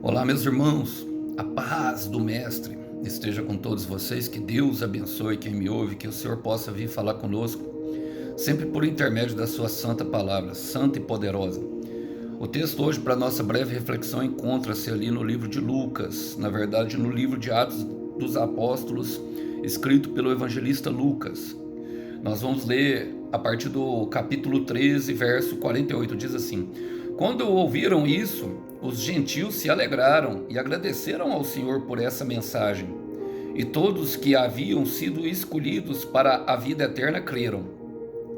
Olá, meus irmãos, a paz do Mestre esteja com todos vocês, que Deus abençoe quem me ouve, que o Senhor possa vir falar conosco, sempre por intermédio da sua santa palavra, santa e poderosa. O texto hoje para nossa breve reflexão encontra-se ali no livro de Lucas, na verdade no livro de Atos dos Apóstolos, escrito pelo evangelista Lucas. Nós vamos ler a partir do capítulo 13, verso 48, diz assim: Quando ouviram isso, os gentios se alegraram e agradeceram ao Senhor por essa mensagem. E todos que haviam sido escolhidos para a vida eterna creram.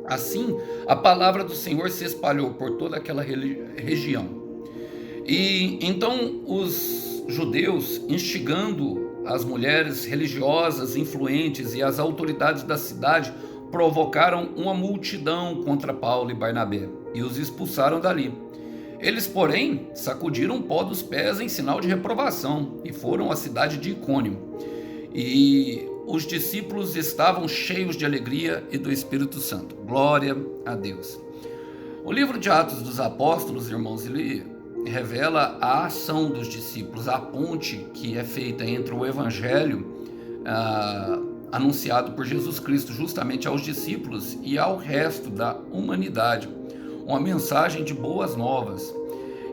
Assim, a palavra do Senhor se espalhou por toda aquela região. E então os judeus, instigando as mulheres religiosas influentes e as autoridades da cidade, provocaram uma multidão contra Paulo e Barnabé e os expulsaram dali. Eles, porém, sacudiram o pó dos pés em sinal de reprovação e foram à cidade de Icônio. E os discípulos estavam cheios de alegria e do Espírito Santo. Glória a Deus. O livro de Atos dos Apóstolos, irmãos, ele revela a ação dos discípulos, a ponte que é feita entre o Evangelho anunciado por Jesus Cristo justamente aos discípulos e ao resto da humanidade. Uma mensagem de boas novas.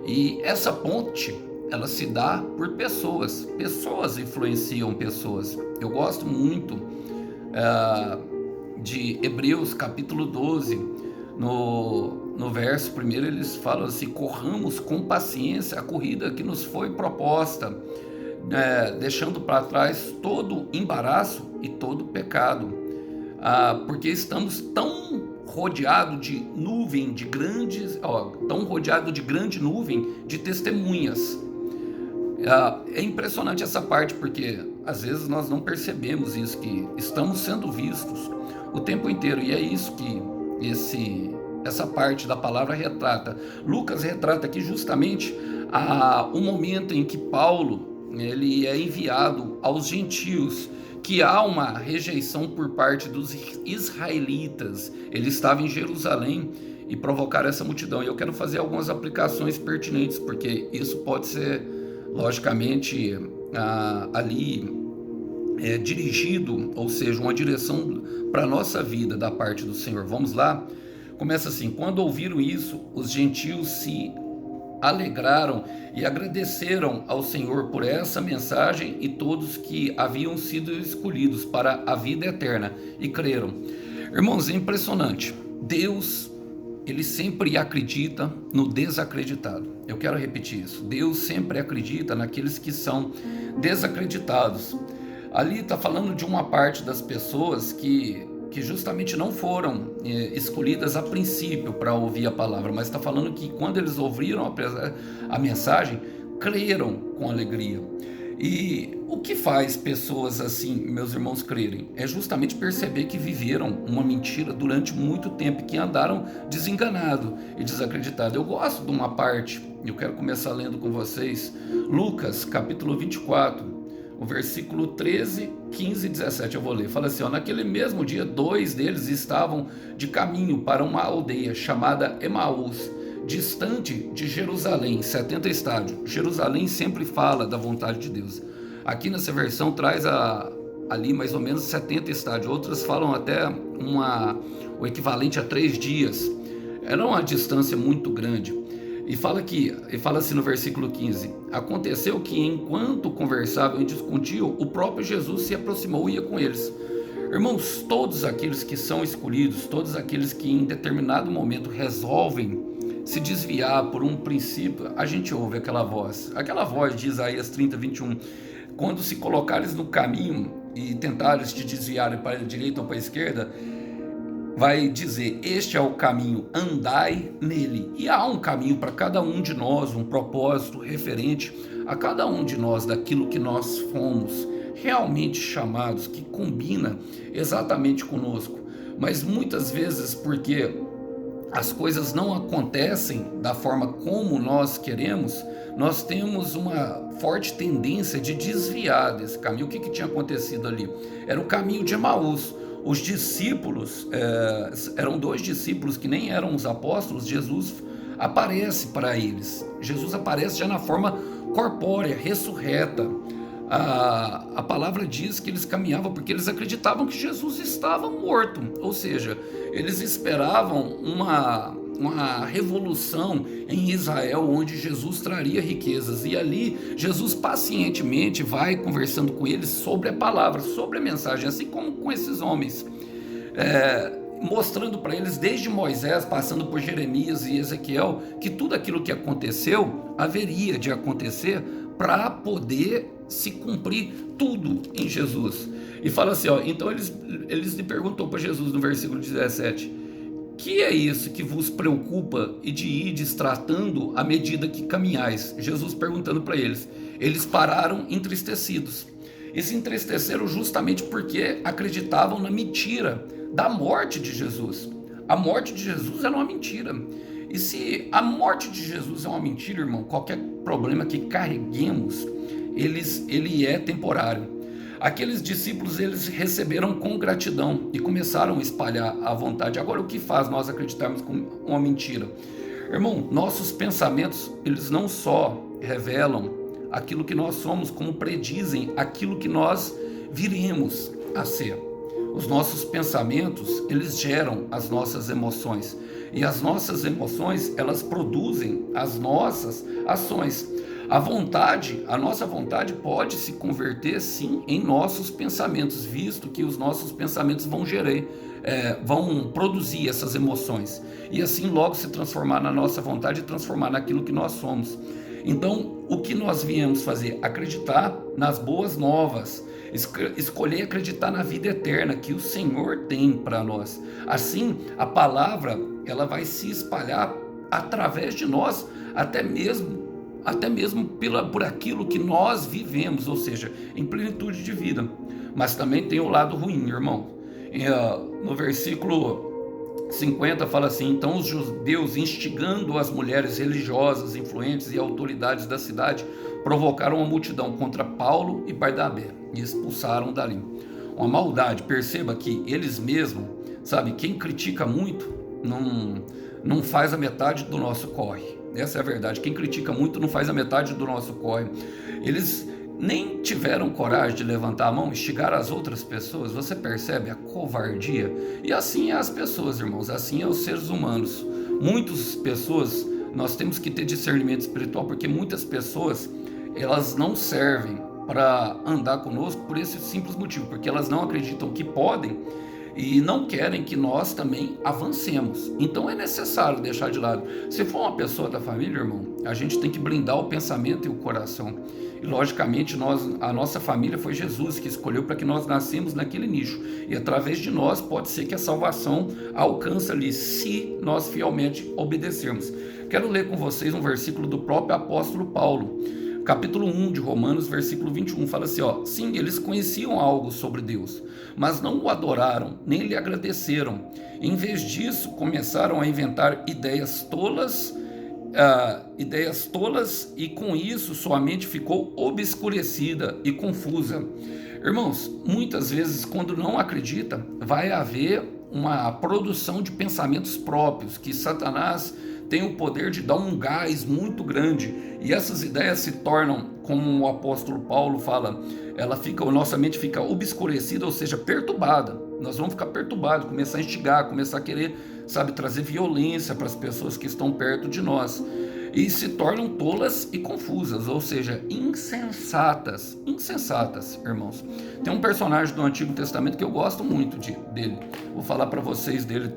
E essa ponte, ela se dá por pessoas. Pessoas influenciam pessoas. Eu gosto muito de Hebreus capítulo 12. No verso primeiro eles falam assim: corramos com paciência a corrida que nos foi proposta, deixando para trás todo embaraço e todo pecado, porque estamos tão rodeado de nuvem de grandes, tão rodeado de grande nuvem de testemunhas. É impressionante essa parte, porque às vezes nós não percebemos isso, que estamos sendo vistos o tempo inteiro, e é isso que essa parte da palavra retrata. Lucas retrata aqui justamente o momento em que Paulo ele é enviado aos gentios, que há uma rejeição por parte dos israelitas. Ele estava em Jerusalém e provocaram essa multidão. E eu quero fazer algumas aplicações pertinentes, porque isso pode ser, logicamente, ali dirigido, ou seja, uma direção para a nossa vida da parte do Senhor. Vamos lá? Começa assim: quando ouviram isso, os gentios se alegraram e agradeceram ao Senhor por essa mensagem, e todos que haviam sido escolhidos para a vida eterna e creram. Irmãos, é impressionante. Deus, ele sempre acredita no desacreditado. Eu quero repetir isso. Deus sempre acredita naqueles que são desacreditados. Ali está falando de uma parte das pessoas que justamente não foram escolhidas a princípio para ouvir a palavra, mas está falando que quando eles ouviram a mensagem, creram com alegria. E o que faz pessoas assim, meus irmãos, crerem? É justamente perceber que viveram uma mentira durante muito tempo, que andaram desenganados e desacreditados. Eu gosto de uma parte, eu quero começar lendo com vocês, Lucas capítulo 24, o versículo 13, 15 e 17 eu vou ler. Fala assim: naquele mesmo dia, 2 deles estavam de caminho para uma aldeia chamada Emaús, distante de Jerusalém, 70 estádios. Jerusalém sempre fala da vontade de Deus. Aqui nessa versão traz ali mais ou menos 70 estádios. Outras falam até o equivalente a 3 dias. Era uma distância muito grande. E fala assim no versículo 15: aconteceu que enquanto conversavam e discutiam, o próprio Jesus se aproximou e ia com eles. Irmãos, todos aqueles que são escolhidos, todos aqueles que em determinado momento resolvem se desviar por um princípio, a gente ouve aquela voz de Isaías 30, 21. Quando se colocares no caminho e tentares te desviar para a direita ou para a esquerda, vai dizer: este é o caminho, andai nele. E há um caminho para cada um de nós, um propósito referente a cada um de nós, daquilo que nós fomos realmente chamados, que combina exatamente conosco. Mas muitas vezes, porque as coisas não acontecem da forma como nós queremos, nós temos uma forte tendência de desviar desse caminho. O que tinha acontecido ali? Era o caminho de Emaús. Os discípulos, eram 2 discípulos que nem eram os apóstolos. Jesus aparece para eles. Jesus aparece já na forma corpórea, ressurreta. A palavra diz que eles caminhavam porque eles acreditavam que Jesus estava morto, ou seja, eles esperavam uma revolução em Israel onde Jesus traria riquezas, e ali Jesus pacientemente vai conversando com eles sobre a palavra, sobre a mensagem, assim como com esses homens, mostrando para eles desde Moisés, passando por Jeremias e Ezequiel, que tudo aquilo que aconteceu haveria de acontecer para poder se cumprir tudo em Jesus. E fala assim, então eles lhe perguntou para Jesus no versículo 17: que é isso que vos preocupa e de ides tratando à medida que caminhais? Jesus perguntando para eles. Eles pararam entristecidos. E se entristeceram justamente porque acreditavam na mentira da morte de Jesus. A morte de Jesus era uma mentira. E se a morte de Jesus é uma mentira, irmão, qualquer problema que carreguemos, ele é temporário. Aqueles discípulos, eles receberam com gratidão e começaram a espalhar a vontade. Agora, o que faz nós acreditarmos com uma mentira? Irmão, nossos pensamentos, eles não só revelam aquilo que nós somos, como predizem aquilo que nós viremos a ser. Os nossos pensamentos, eles geram as nossas emoções. E as nossas emoções, elas produzem as nossas ações. A nossa vontade pode se converter sim em nossos pensamentos, visto que os nossos pensamentos vão produzir essas emoções. E assim logo se transformar na nossa vontade e transformar naquilo que nós somos. Então, o que nós viemos fazer? Acreditar nas boas novas, escolher acreditar na vida eterna que o Senhor tem para nós. Assim, a palavra ela vai se espalhar através de nós, até mesmo por aquilo que nós vivemos, ou seja, em plenitude de vida. Mas também tem o lado ruim, irmão. No versículo 50 fala assim: então os judeus, instigando as mulheres religiosas, influentes e autoridades da cidade, provocaram uma multidão contra Paulo e Barnabé e expulsaram dali. Uma maldade, perceba que eles mesmos, sabe, quem critica muito não faz a metade do nosso corre. Essa é a verdade. Quem critica muito não faz a metade do nosso corre. Eles nem tiveram coragem de levantar a mão e instigar as outras pessoas. Você percebe a covardia? E assim é as pessoas, irmãos. Assim é os seres humanos. Muitas pessoas, nós temos que ter discernimento espiritual, porque muitas pessoas, elas não servem para andar conosco por esse simples motivo, porque elas não acreditam que podem e não querem que nós também avancemos. Então é necessário deixar de lado. Se for uma pessoa da família, irmão, a gente tem que blindar o pensamento e o coração. E logicamente a nossa família foi Jesus que escolheu para que nós nascemos naquele nicho. E através de nós pode ser que a salvação alcance ali, se nós fielmente obedecermos. Quero ler com vocês um versículo do próprio apóstolo Paulo. Capítulo 1 de Romanos, versículo 21, fala assim, sim, eles conheciam algo sobre Deus, mas não o adoraram, nem lhe agradeceram. Em vez disso, começaram a inventar ideias tolas, e com isso sua mente ficou obscurecida e confusa. Irmãos, muitas vezes, quando não acredita, vai haver uma produção de pensamentos próprios, que Satanás tem o poder de dar um gás muito grande, e essas ideias se tornam, como o apóstolo Paulo fala, nossa mente fica obscurecida, ou seja, perturbada. Nós vamos ficar perturbados, começar a instigar, começar a querer, trazer violência para as pessoas que estão perto de nós, e se tornam tolas e confusas, ou seja, insensatas, irmãos. Tem um personagem do Antigo Testamento que eu gosto muito dele, vou falar para vocês dele,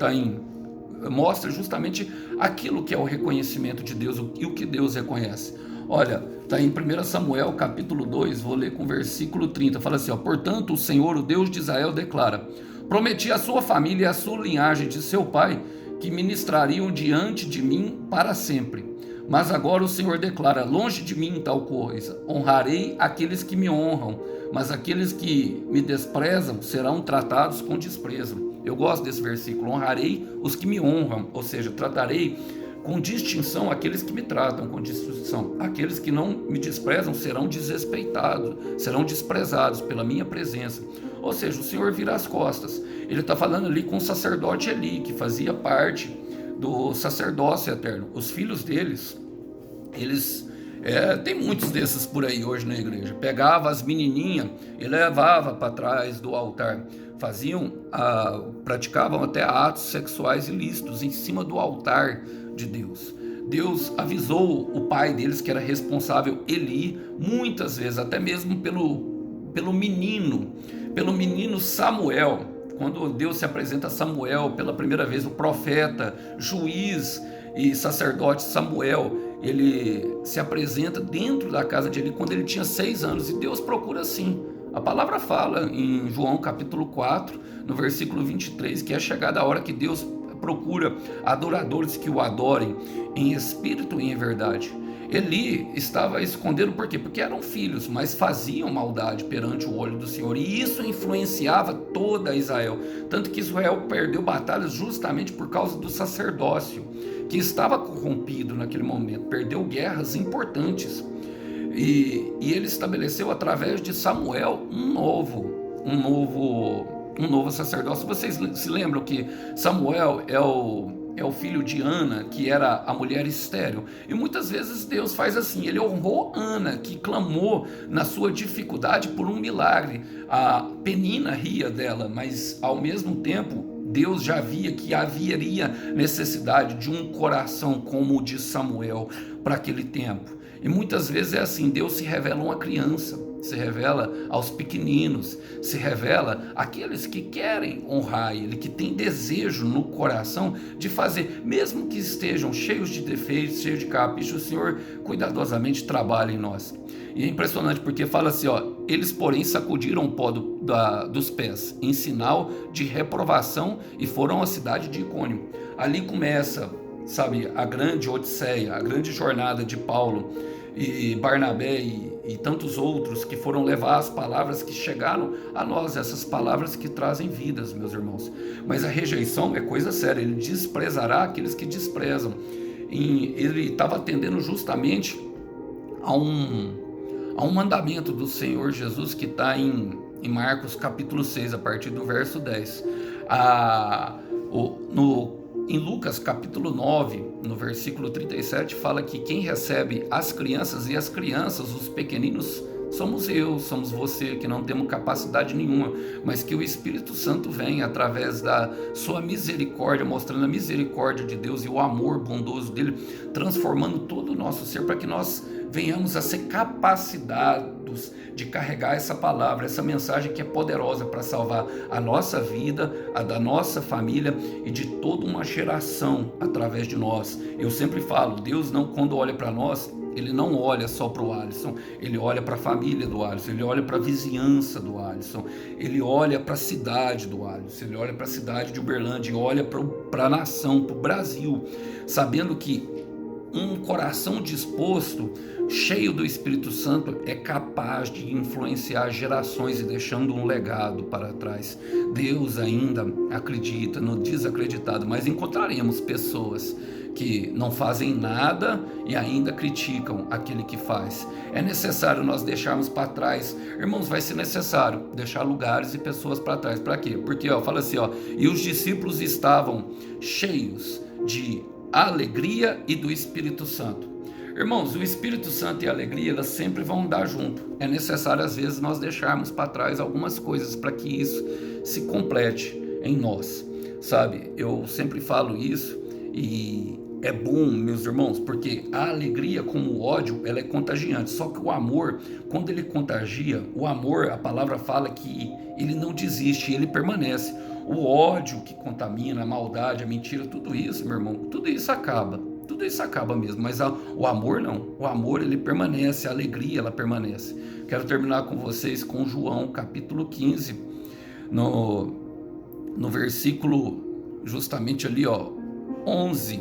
mostra justamente aquilo que é o reconhecimento de Deus e o que Deus reconhece. Olha, está em 1 Samuel capítulo 2, vou ler com o versículo 30, fala assim, portanto o Senhor, o Deus de Israel, declara, prometi à sua família e à sua linhagem de seu pai que ministrariam diante de mim para sempre. Mas agora o Senhor declara, longe de mim tal coisa, honrarei aqueles que me honram, mas aqueles que me desprezam serão tratados com desprezo. Eu gosto desse versículo, honrarei os que me honram, ou seja, tratarei com distinção aqueles que me tratam com distinção. Aqueles que não me desprezam serão desrespeitados, serão desprezados pela minha presença. Ou seja, o Senhor vira as costas. Ele está falando ali com o sacerdote Eli, que fazia parte do sacerdócio eterno. Os filhos deles, Tem muitos desses por aí hoje na igreja. Pegava as menininhas e levava para trás do altar. Praticavam até atos sexuais ilícitos em cima do altar de Deus. Deus avisou o pai deles, que era responsável, Eli, muitas vezes, até mesmo pelo menino Samuel. Quando Deus se apresenta a Samuel pela primeira vez, o profeta, juiz e sacerdote Samuel, ele se apresenta dentro da casa de Eli quando ele tinha 6 anos, e Deus procura assim. A palavra fala em João capítulo 4, no versículo 23, que é chegada a hora que Deus procura adoradores que o adorem em espírito e em verdade. Eli estava escondendo, por quê? Porque eram filhos, mas faziam maldade perante o olho do Senhor, e isso influenciava toda Israel, tanto que Israel perdeu batalhas justamente por causa do sacerdócio, que estava corrompido naquele momento, perdeu guerras importantes, e ele estabeleceu através de Samuel um novo sacerdócio. Vocês se lembram que Samuel é o filho de Ana, que era a mulher estéril. E muitas vezes Deus faz assim, ele honrou Ana, que clamou na sua dificuldade por um milagre. A Penina ria dela, mas ao mesmo tempo Deus já via que haveria necessidade de um coração como o de Samuel para aquele tempo. E muitas vezes é assim, Deus se revela a uma criança, se revela aos pequeninos, se revela àqueles que querem honrar Ele, que têm desejo no coração de fazer, mesmo que estejam cheios de defeitos, cheios de capricho, o Senhor cuidadosamente trabalha em nós. E é impressionante porque fala assim, eles porém sacudiram o pó dos pés, em sinal de reprovação, e foram à cidade de Icônio. Ali começa, sabe, a grande odisseia, a grande jornada de Paulo e Barnabé e tantos outros que foram levar as palavras que chegaram a nós, essas palavras que trazem vidas, meus irmãos. Mas a rejeição é coisa séria, ele desprezará aqueles que desprezam. E ele estava atendendo justamente a um mandamento do Senhor Jesus que está em Marcos capítulo 6, a partir do verso 10. Em Lucas capítulo 9, no versículo 37, fala que quem recebe as crianças, e as crianças, os pequeninos, somos você, que não temos capacidade nenhuma, mas que o Espírito Santo vem através da sua misericórdia, mostrando a misericórdia de Deus e o amor bondoso dele, transformando todo o nosso ser para que nós venhamos a ser capacitados de carregar essa palavra, essa mensagem que é poderosa para salvar a nossa vida, a da nossa família e de toda uma geração através de nós. Eu sempre falo, Deus não, quando olha para nós, Ele não olha só para o Alisson, Ele olha para a família do Alisson, Ele olha para a vizinhança do Alisson, Ele olha para a cidade do Alisson, Ele olha para a cidade de Uberlândia, olha para a nação, para o Brasil, sabendo que um coração disposto, cheio do Espírito Santo, é capaz de influenciar gerações e deixando um legado para trás. Deus ainda acredita no desacreditado, mas encontraremos pessoas que não fazem nada e ainda criticam aquele que faz. É necessário nós deixarmos para trás, irmãos, vai ser necessário deixar lugares e pessoas para trás. Para quê? Porque fala assim, e os discípulos estavam cheios de alegria e do Espírito Santo. Irmãos, o Espírito Santo e a alegria, elas sempre vão andar junto. É necessário, às vezes, nós deixarmos para trás algumas coisas para que isso se complete em nós, sabe? Eu sempre falo isso e é bom, meus irmãos, porque a alegria, como o ódio, ela é contagiante. Só que o amor, quando ele contagia, o amor, a palavra fala que ele não desiste, ele permanece. O ódio que contamina, a maldade, a mentira, tudo isso, meu irmão, tudo isso acaba. Tudo isso acaba mesmo, mas o amor não. O amor, ele permanece, a alegria, ela permanece. Quero terminar com vocês com João, capítulo 15, no versículo, justamente ali, 11.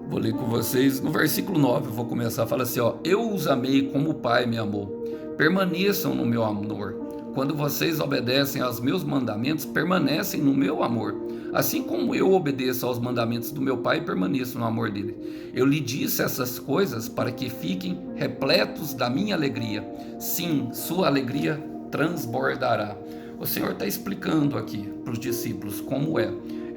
Vou ler com vocês, no versículo 9, eu vou começar, fala assim, eu os amei como o Pai me amou. Permaneçam no meu amor. Quando vocês obedecem aos meus mandamentos, permanecem no meu amor. Assim como eu obedeço aos mandamentos do meu Pai e permaneço no amor dele. Eu lhe disse essas coisas para que fiquem repletos da minha alegria. Sim, sua alegria transbordará. O Senhor está explicando aqui para os discípulos como é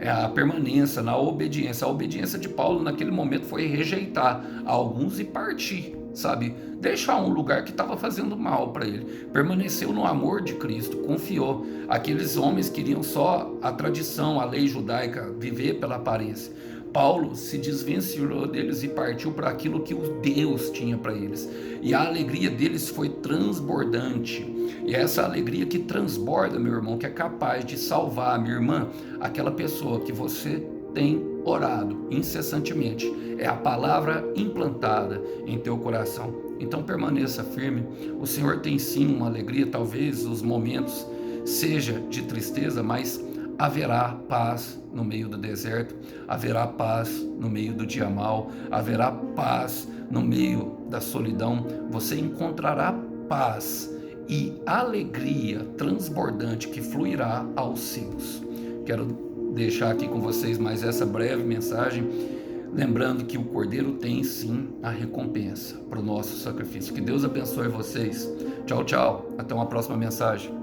a permanência na obediência. A obediência de Paulo naquele momento foi rejeitar alguns e partir. sabe? Deixar um lugar que estava fazendo mal para ele. Permaneceu no amor de Cristo, confiou. Aqueles homens queriam só a tradição, a lei judaica, viver pela aparência. Paulo se desvencilhou deles e partiu para aquilo que o Deus tinha para eles. E a alegria deles foi transbordante. E é essa alegria que transborda, meu irmão, que é capaz de salvar, minha irmã, aquela pessoa que você tem orado incessantemente. É a palavra implantada em teu coração. Então permaneça firme. O Senhor tem sim uma alegria, talvez os momentos seja de tristeza, mas haverá paz no meio do deserto, haverá paz no meio do dia mau, haverá paz no meio da solidão. Você encontrará paz e alegria transbordante que fluirá aos seus. Quero deixar aqui com vocês mais essa breve mensagem, lembrando que o Cordeiro tem sim a recompensa para o nosso sacrifício. Que Deus abençoe vocês. Tchau, tchau. Até uma próxima mensagem.